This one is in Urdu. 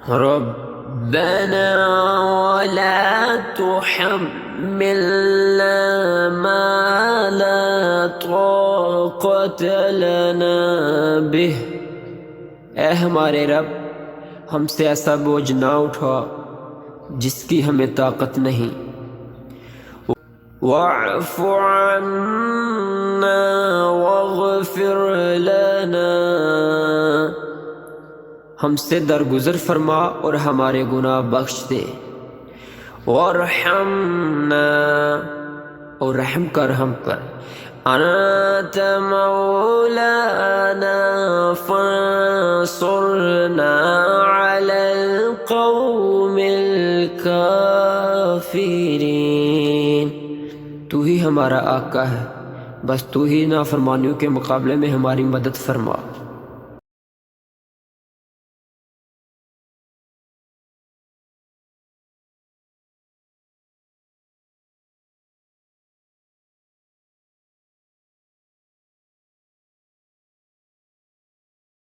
ربنا ولا تحملنا ما لا طاقة لنا به، اے ہمارے رب ہم سے ایسا بوجھ نہ اٹھا جس کی ہمیں طاقت نہیں۔ واعف عنا واغفر لنا، ہم سے درگزر فرما اور ہمارے گناہ بخش دے۔ وارحمنا، اور رحم کر ہم پر۔ انت مولانا فانصرنا علی القوم الکافرین، تو ہی ہمارا آقا ہے، بس تو ہی نافرمانیوں کے مقابلے میں ہماری مدد فرما۔